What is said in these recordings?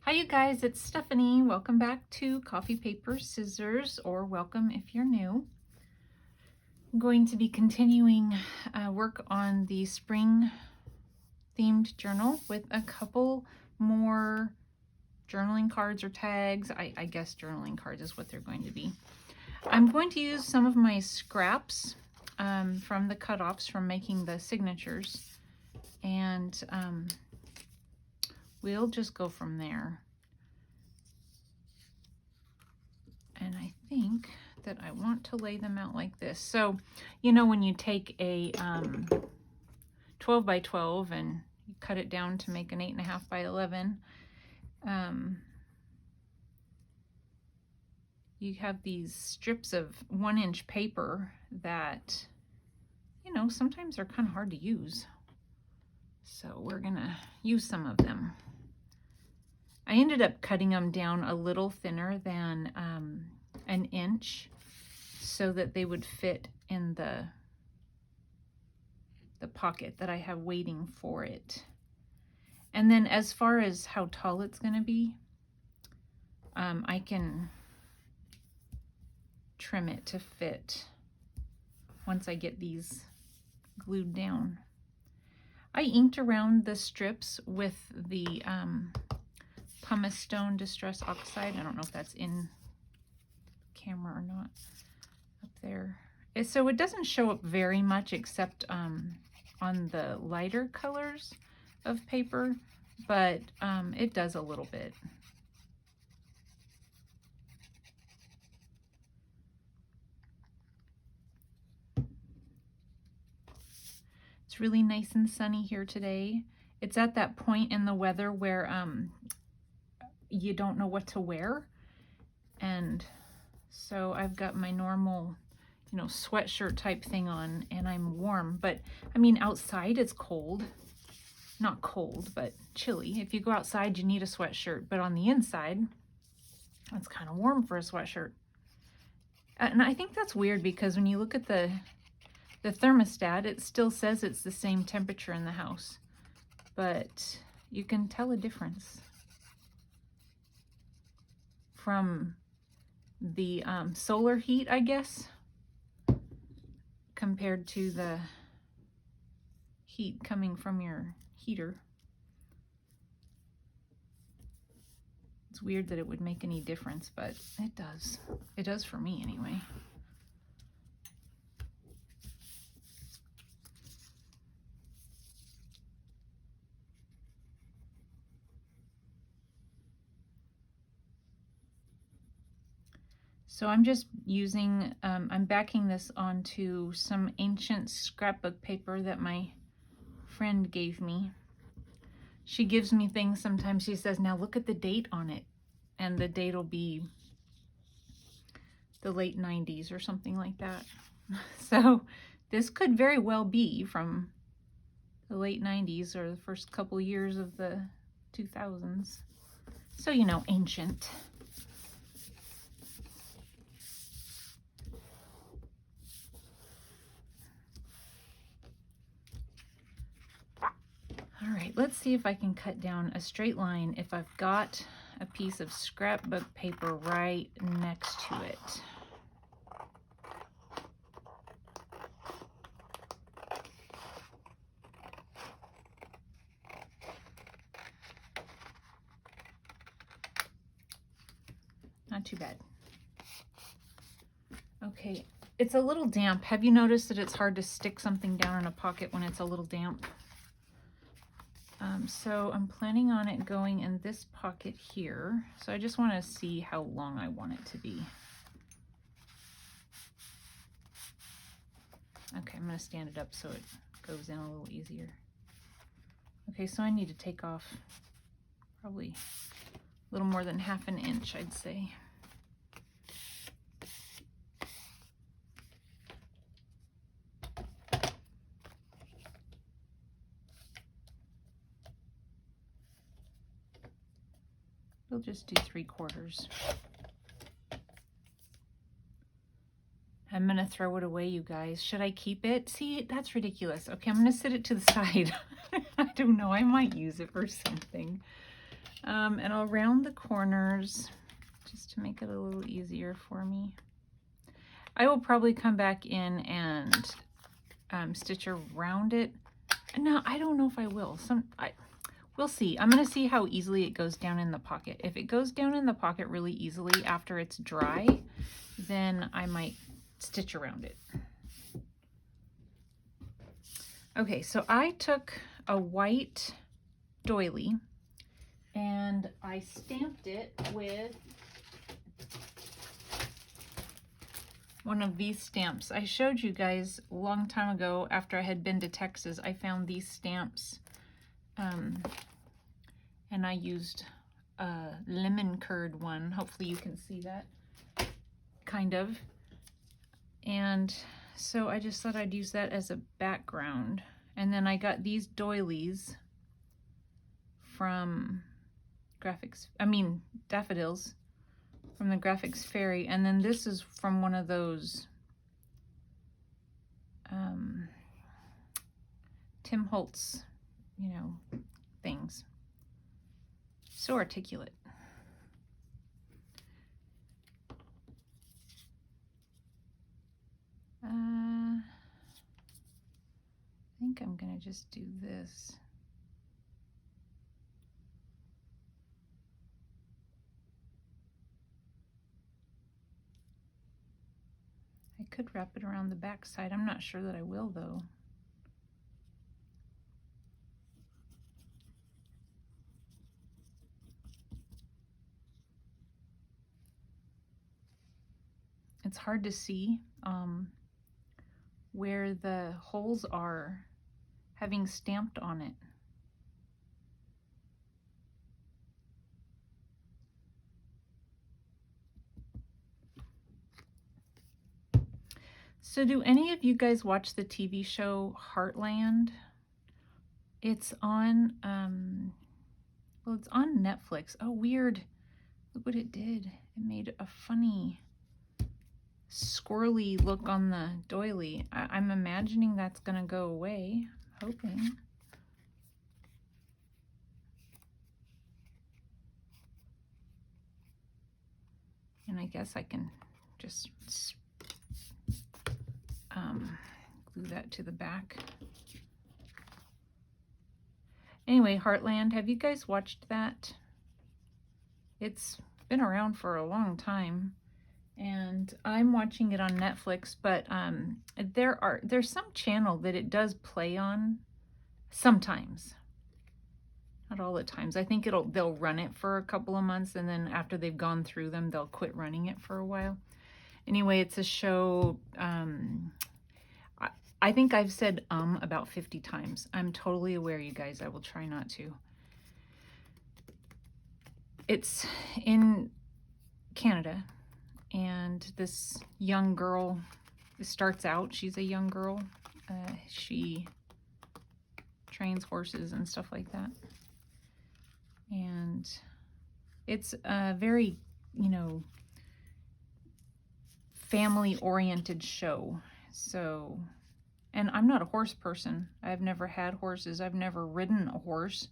Hi you guys, it's Stephanie. Welcome back to Coffee Paper Scissors, or welcome if you're new. I'm going to be continuing work on the spring themed journal with a couple more journaling cards or tags. I guess journaling cards is what they're going to be. I'm going to use some of my scraps from the cut-offs from making the signatures, and we'll just go from there. And I think that I want to lay them out like this. So, you know, when you take a 12 by 12 and you cut it down to make an 8.5 by 11, you have these strips of 1-inch paper that, you know, sometimes are kind of hard to use. So we're gonna use some of them. I ended up cutting them down a little thinner than 1 inch so that they would fit in the pocket that I have waiting for it. And then as far as how tall it's going to be, I can trim it to fit once I get these glued down. I inked around the strips with the pumice stone distress oxide. I don't know if that's in camera or not up there. So it doesn't show up very much except on the lighter colors of paper, but it does a little bit. It's really nice and sunny here today. It's at that point in the weather where you don't know what to wear, and so I've got my normal, you know, sweatshirt type thing on, and I'm warm. But I mean, outside it's cold. Not cold, but chilly. If you go outside, you need a sweatshirt, but on the inside, it's kind of warm for a sweatshirt. And I think that's weird because when you look at the thermostat, it still says it's the same temperature in the house, but you can tell a difference from the solar heat, I guess, compared to the heat coming from your heater. It's weird that it would make any difference, but it does. It does for me anyway. So I'm just using, I'm backing this onto some ancient scrapbook paper that my friend gave me. She gives me things sometimes. She says, now look at the date on it. And the date will be the late 90s or something like that. So this could very well be from the late 90s or the first couple years of the 2000s. So, you know, ancient. All right, let's see if I can cut down a straight line if I've got a piece of scrapbook paper right next to it. Not too bad. Okay, it's a little damp. Have you noticed that it's hard to stick something down in a pocket when it's a little damp? So I'm planning on it going in this pocket here. So I just want to see how long I want it to be. Okay, I'm going to stand it up so it goes in a little easier. Okay, so I need to take off probably a little more than ½ an inch, I'd say. We'll just do 3/4. I'm gonna throw it away, you guys. Should I keep it? See, that's ridiculous. Okay, I'm gonna set it to the side. I don't know, I might use it for something. And I'll round the corners just to make it a little easier for me. I will probably come back in and stitch around it. No, I don't know if I will. We'll see. I'm going to see how easily it goes down in the pocket. If it goes down in the pocket really easily after it's dry, then I might stitch around it. Okay, so I took a white doily and I stamped it with one of these stamps. I showed you guys a long time ago after I had been to Texas. I found these stamps and I used a lemon curd one. Hopefully you can see that, kind of. And so I just thought I'd use that as a background. And then I got these doilies from daffodils from the Graphics Fairy. And then this is from one of those Tim Holtz, things. So articulate. I think I'm gonna just do this. I could wrap it around the back side. I'm not sure that I will though. It's hard to see where the holes are having stamped on it. So do any of you guys watch the TV show Heartland? It's on, well, it's on Netflix. Oh, weird. Look what it did. It made a funny squirrely look on the doily. I'm imagining that's gonna go away, hoping. And I guess I can just glue that to the back. Anyway, Heartland, have you guys watched that? It's been around for a long time. And I'm watching it on Netflix, but there's some channel that it does play on sometimes. Not all the times. I think they'll run it for a couple of months, and then after they've gone through them, they'll quit running it for a while. Anyway, it's a show. I think I've said about 50 times. I'm totally aware, you guys. I will try not to. It's in Canada, and this young girl starts out. She's a young girl. She trains horses and stuff like that. And it's a very, family-oriented show. So, and I'm not a horse person. I've never had horses. I've never ridden a horse.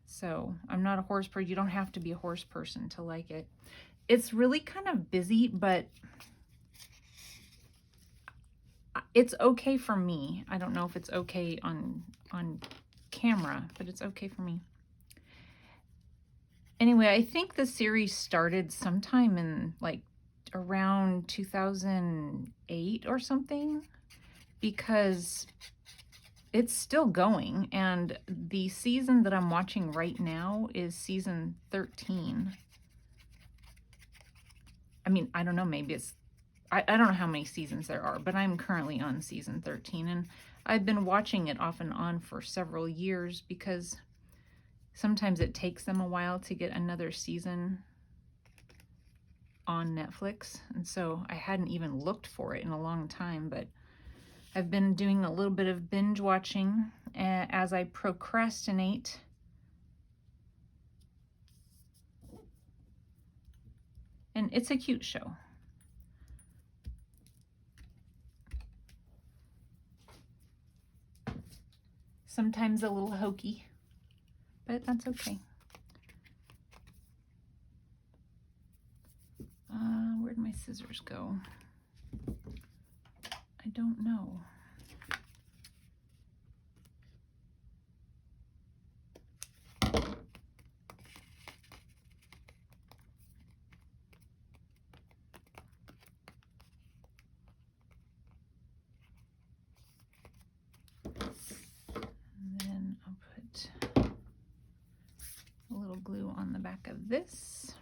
So I'm not a horse person. You don't have to be a horse person to like it. It's really kind of busy, but it's okay for me. I don't know if it's okay on camera, but it's okay for me. Anyway, I think the series started sometime in like around 2008 or something, because it's still going, and the season that I'm watching right now is season 13. I mean, I don't know, maybe it's, I don't know how many seasons there are, but I'm currently on season 13, and I've been watching it off and on for several years because sometimes it takes them a while to get another season on Netflix, and so I hadn't even looked for it in a long time, but I've been doing a little bit of binge watching as I procrastinate. And it's a cute show. Sometimes a little hokey, but that's okay. scissors go? I don't know. And then I'll put a little glue on the back of this.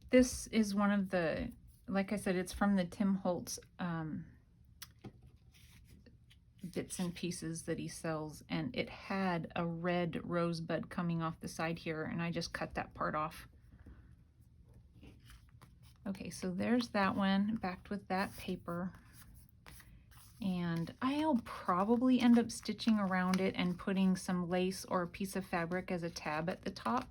This is one of the, like I said, it's from the Tim Holtz bits and pieces that he sells, and it had a red rosebud coming off the side here, and I just cut that part off. Okay, so there's that one, backed with that paper. And I'll probably end up stitching around it and putting some lace or a piece of fabric as a tab at the top.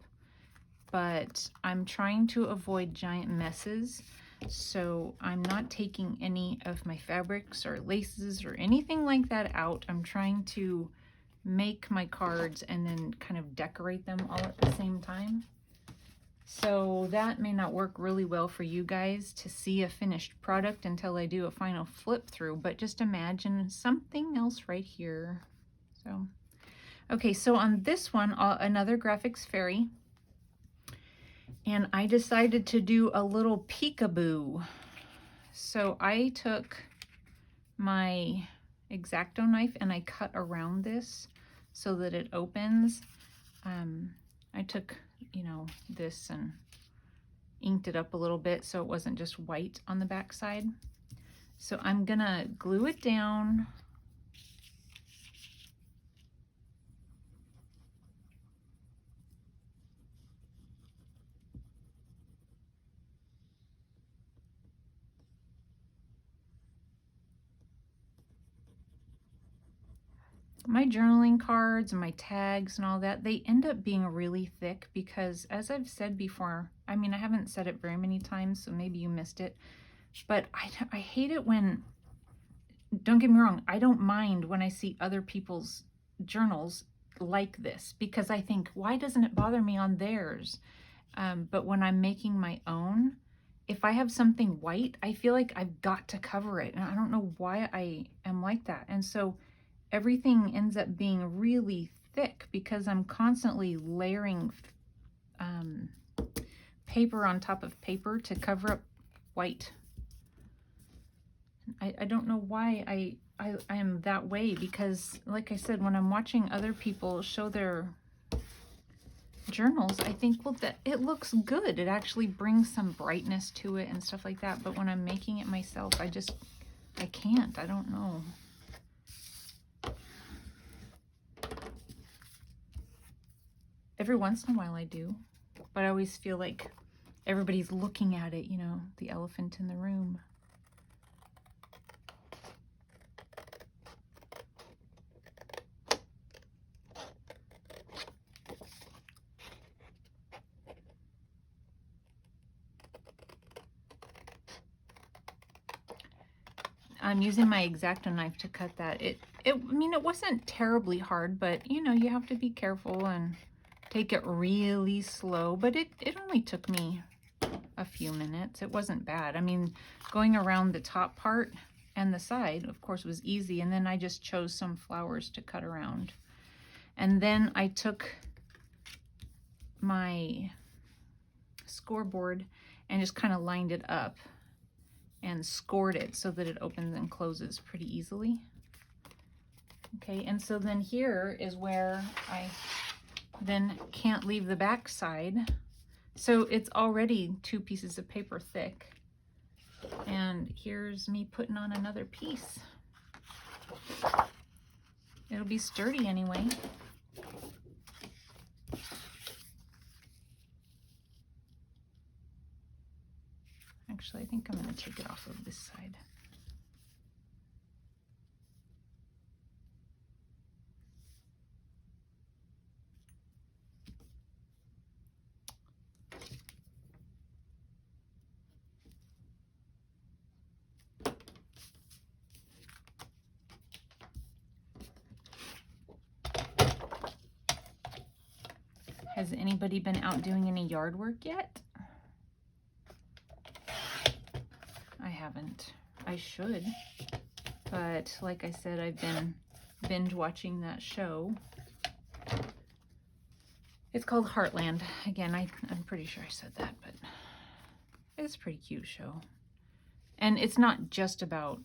But I'm trying to avoid giant messes, so I'm not taking any of my fabrics or laces or anything like that out. I'm trying to make my cards and then kind of decorate them all at the same time. So that may not work really well for you guys to see a finished product until I do a final flip through, but just imagine something else right here. So, okay, so on this one, another graphics fairy. And I decided to do a little peekaboo. So I took my X-Acto knife and I cut around this so that it opens. I took, you know, this and inked it up a little bit so it wasn't just white on the back side. So I'm gonna glue it down. My journaling cards and my tags and all that, they end up being really thick because, as I've said before, I mean, I haven't said it very many times, so maybe you missed it, but I hate it when, don't get me wrong, I don't mind when I see other people's journals like this because I think, why doesn't it bother me on theirs? But when I'm making my own, if I have something white, I feel like I've got to cover it, and I don't know why I am like that. And so everything ends up being really thick because I'm constantly layering paper on top of paper to cover up white. I don't know why I am that way because, like I said, when I'm watching other people show their journals, I think, well, that it looks good. It actually brings some brightness to it and stuff like that. But when I'm making it myself, I can't. I don't know. Every once in a while I do, but I always feel like everybody's looking at it, you know, the elephant in the room. I'm using my X-Acto knife to cut that. I mean, it wasn't terribly hard, but you know, you have to be careful and take it really slow, but it only took me a few minutes. It wasn't bad. I mean, going around the top part and the side, of course, was easy, and then I just chose some flowers to cut around. And then I took my scoreboard and just kind of lined it up and scored it so that it opens and closes pretty easily. Okay, and so then here is where I then can't leave the back side. So it's already 2 pieces of paper thick. And here's me putting on another piece. It'll be sturdy anyway. Actually, I think I'm going to take it off of this side. Has anybody been out doing any yard work yet? I haven't. I should. But like I said, I've been binge watching that show. It's called Heartland. Again, I'm pretty sure I said that, but it's a pretty cute show. And it's not just about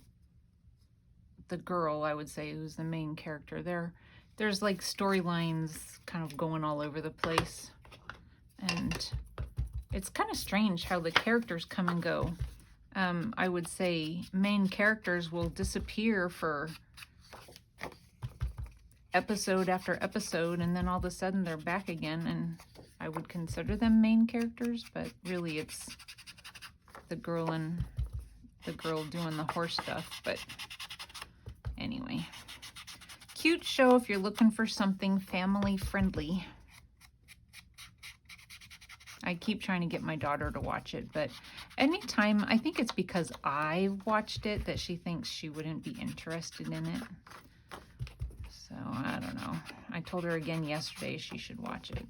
the girl, I would say, who's the main character. There's like storylines kind of going all over the place. And it's kind of strange how the characters come and go. I would say main characters will disappear for episode after episode, and then all of a sudden they're back again, and I would consider them main characters, but really it's the girl and the girl doing the horse stuff. But anyway, cute show if you're looking for something family friendly. I keep trying to get my daughter to watch it, but anytime, I think it's because I watched it that she thinks she wouldn't be interested in it. So, I don't know. I told her again yesterday she should watch it.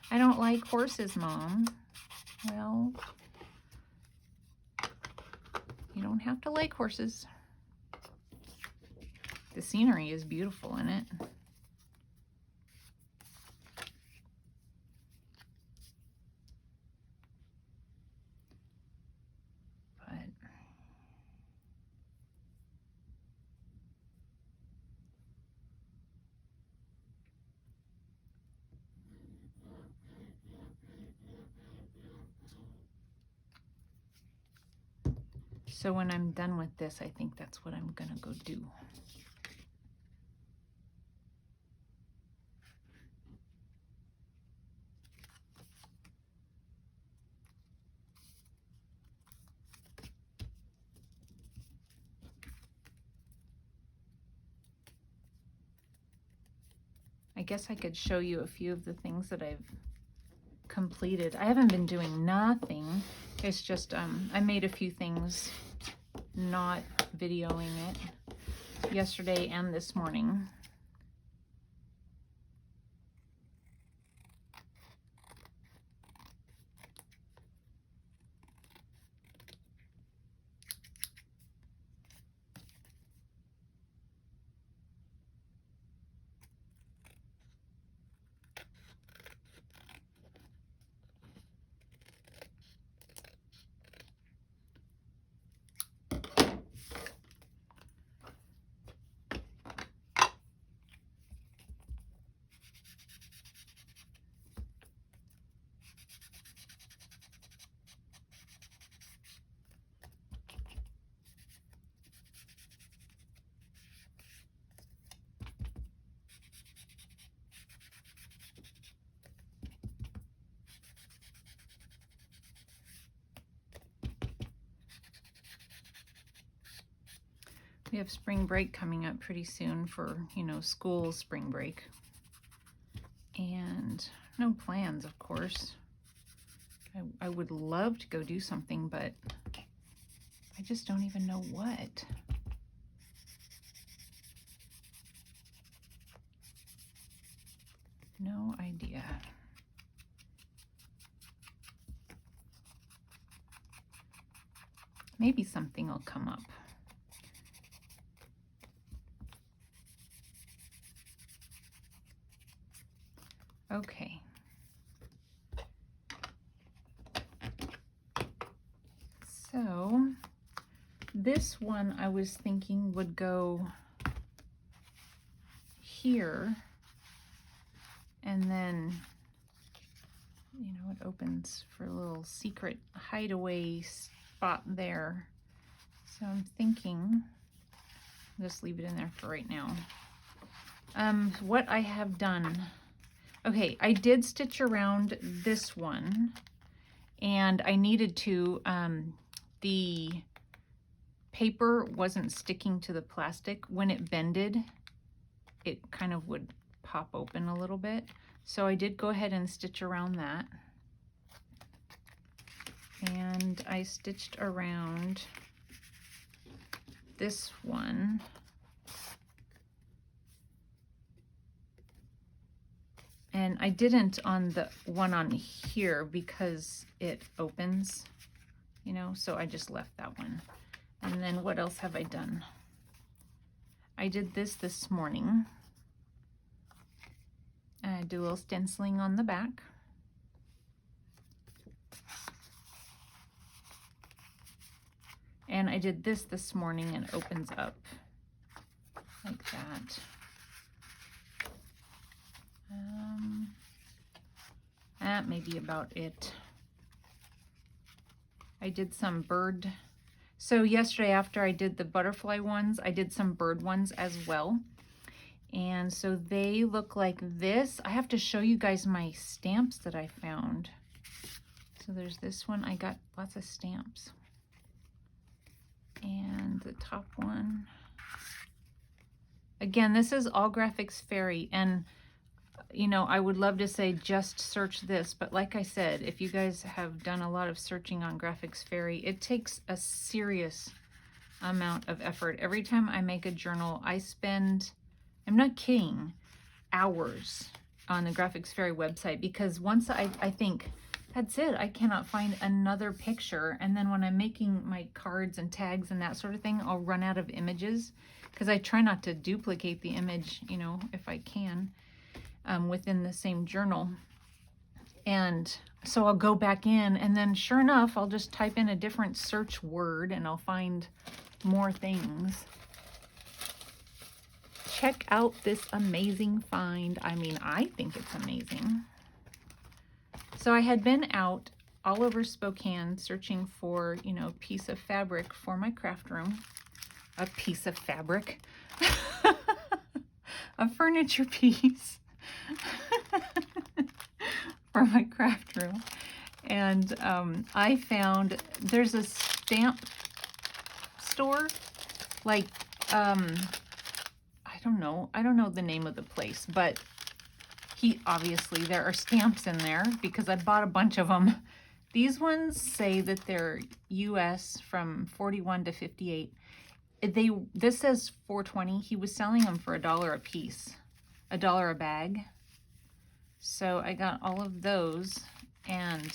I don't like horses, Mom. Well, you don't have to like horses. The scenery is beautiful in it. So when I'm done with this, I think that's what I'm gonna go do. I guess I could show you a few of the things that I've completed. I haven't been doing nothing. It's just I made a few things, not videoing it, yesterday and this morning. We have spring break coming up pretty soon for, you know, school spring break. And no plans, of course. I would love to go do something, but I just don't even know what. No idea. Maybe something will come up. Okay. So this one I was thinking would go here, and then, you know, it opens for a little secret hideaway spot there. So I'm thinking, just leave it in there for right now. What I have done, okay, I did stitch around this one, and I needed to, the paper wasn't sticking to the plastic. When it bended, it kind of would pop open a little bit. So I did go ahead and stitch around that. And I stitched around this one. And I didn't on the one on here because it opens, you know, so I just left that one. And then what else have I done? I did this morning. I do a little stenciling on the back. And I did this morning, and it opens up like that. That may be about it. I did some bird. So yesterday after I did the butterfly ones, I did some bird ones as well. And so they look like this. I have to show you guys my stamps that I found. So there's this one. I got lots of stamps. And the top one. Again, this is all Graphics Fairy, and you know, I would love to say just search this, but like I said, if you guys have done a lot of searching on Graphics Fairy, it takes a serious amount of effort. Every time I make a journal, I spend, I'm not kidding, hours on the Graphics Fairy website, because once I think, that's it, I cannot find another picture, and then when I'm making my cards and tags and that sort of thing, I'll run out of images, because I try not to duplicate the image, you know, if I can, within the same journal. And so I'll go back in, and then sure enough, I'll just type in a different search word and I'll find more things. Check out this amazing find. I mean, I think it's amazing. So I had been out all over Spokane searching for, you know, a piece of fabric for my craft room. A piece of fabric. A furniture piece. For my craft room. And I found there's a stamp store, like I don't know the name of the place, but obviously there are stamps in there because I bought a bunch of them. These ones say that they're US from 41 to 58. This says $4.20. He was selling them for $1 a piece, $1 a bag. So I got all of those, and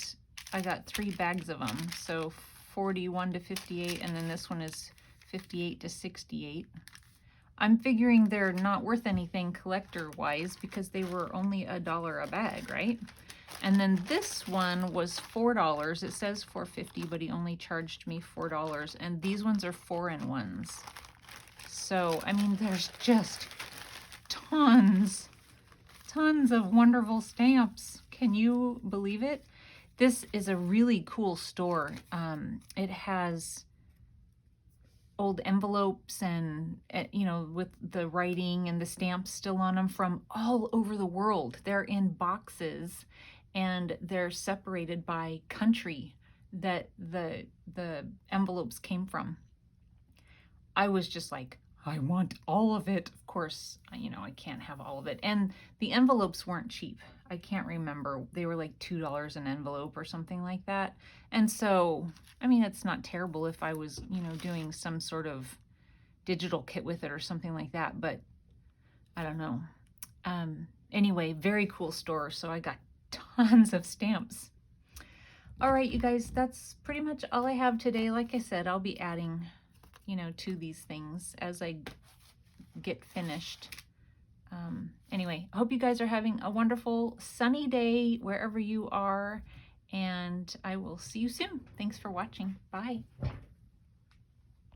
I got 3 bags of them. So 41 to 58, and then this one is 58 to 68. I'm figuring they're not worth anything collector-wise because they were only $1 a bag, right? And then this one was $4. It says $4.50, but he only charged me $4. And these ones are 4-in-1s. So, I mean, there's just tons of wonderful stamps. Can you believe it? This is a really cool store. It has old envelopes and, you know, with the writing and the stamps still on them from all over the world. They're in boxes and they're separated by country that the envelopes came from. I was just like, I want all of it. Of course, you know, I can't have all of it. And the envelopes weren't cheap. I can't remember. They were like $2 an envelope or something like that. And so, I mean, it's not terrible if I was, you know, doing some sort of digital kit with it or something like that, but I don't know. Anyway, very cool store. So I got tons of stamps. All right, you guys, that's pretty much all I have today. Like I said, I'll be adding, you know, to these things as I get finished. Anyway, I hope you guys are having a wonderful sunny day wherever you are, and I will see you soon. Thanks for watching. Bye.